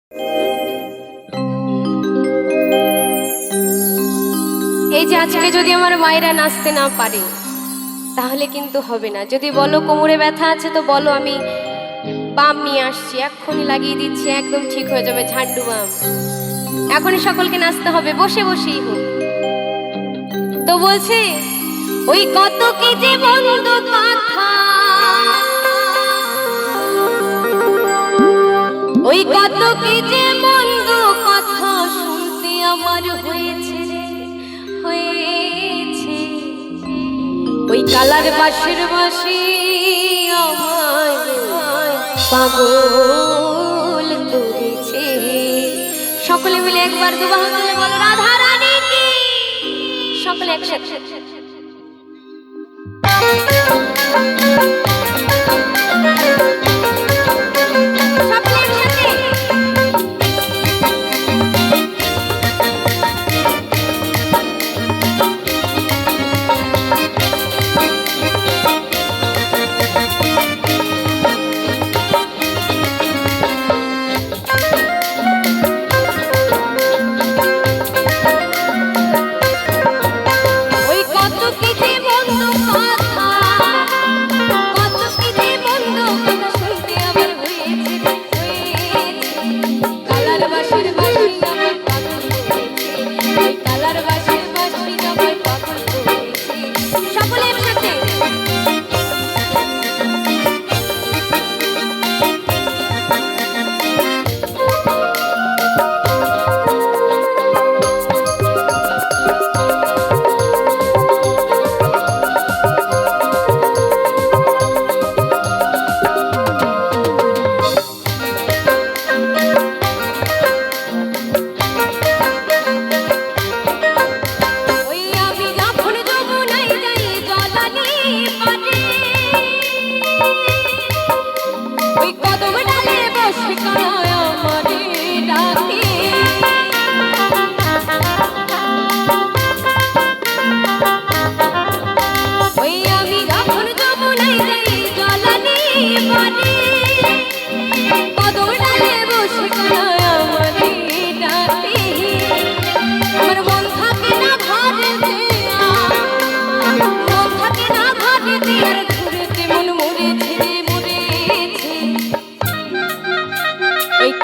এই যে আজকে যদি আমার মায়েরা নাচতে না পারে তাহলে কিন্তু হবে না। যদি বলো কোমরে ব্যথা আছে তো বলো, আমি বাম নিয়ে আসছি, এক্ষুনি লাগিয়ে দিচ্ছি, একদম ঠিক হয়ে যাবে, ঝান্ডু বাম। এখনই সকলকে নাচতে হবে, বসে বসেই হোক। তো বলছে ওই কত কি যে বন্ধু কথা, ওই কত কি যে বন্ধু কথা শুনতে আমার হয়েছে রে, হয়েছে। ওই কালার বাঁশির বাঁশি আমায় পাগল করেছে। সকলে মিলে একবার দুবাহ তুলে বলো রাধা রানী কি। সকলে একসাথে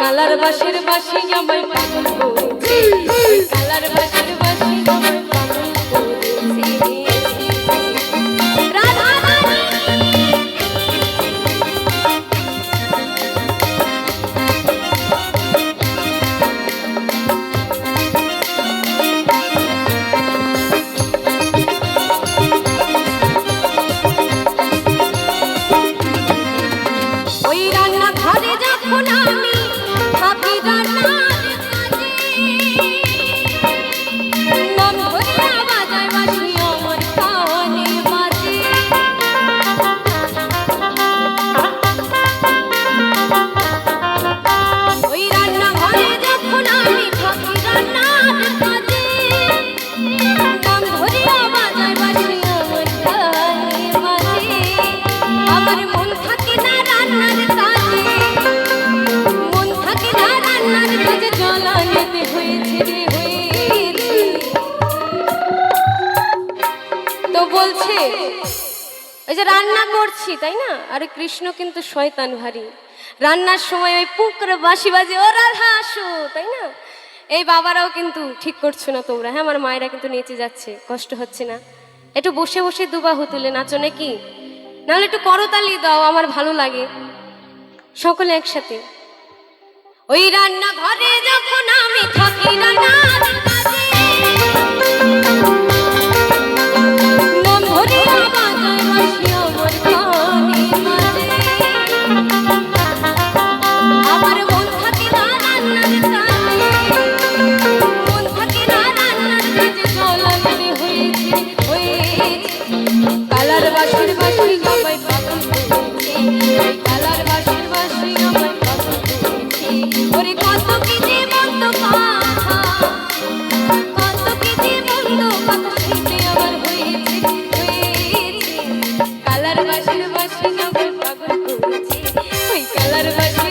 কালার বাঁশির বাঁশি আমায় পাগল করেছে, কালার বাঁশির বাঁশি আমায় পাগল করেছে। রাধা রানী ওই রান্না ঘরে যখন আমি থাকি রান্নার কাজে, নাম ধরিয়া বাজায় বাঁশি আমার কানে বাজে। ওই রান্না ঘরে যখন আমি থাকি রান্নার কাজে, নাম ধরিয়া বাজায় বাঁশি আমার কানে বাজে। আমার মন থাকে না রান্নার কাজে, মন থাকে না রান্নার কাজে, জ্বালানিতে হয়েছে রে, হয়েছে। তো বলছে ওই যে রান্না করছি তাই না, আরে কৃষ্ণ কিন্তু শয়তান ভারী। রান্নার সময় ওই পুকুরে বাঁশি বাজে, ও রাধা আসো, তাই না। এই বাবারাও কিন্তু ঠিক করছো না তোমরা, হ্যাঁ আমার মায়েরা কিন্তু নেচে যাচ্ছে, কষ্ট হচ্ছে না? একটু বসে বসে দুবাহু তুলে নাচো নাকি, নাহলে একটু করতালি দাও, আমার ভালো লাগে। সকলে একসাথে ওই রান্না ঘরে যখন আমি থাকি রান্নার কাজে, নাম ধরিয়া বাজায় বাঁশি আমার কানে বাজে। আমার মন থাকে না রান্নার কাজে, মন থাকে না রান্নার কাজে, জ্বালানি হয়েছে, হয়েছে। কালার বাঁশির বাঁশি আমায় পাগল করেছে, কালার বাঁশির বাঁশি আমায় পাগল করেছে। ওরে কত কি যে বন্ধু কথা, কত কি যে বন্ধু কথা শুনতে আমার হয়েছে, হয়েছে। কালার বাঁশির বাঁশি আমায় পাগল করেছে, ওই কালার বাঁশি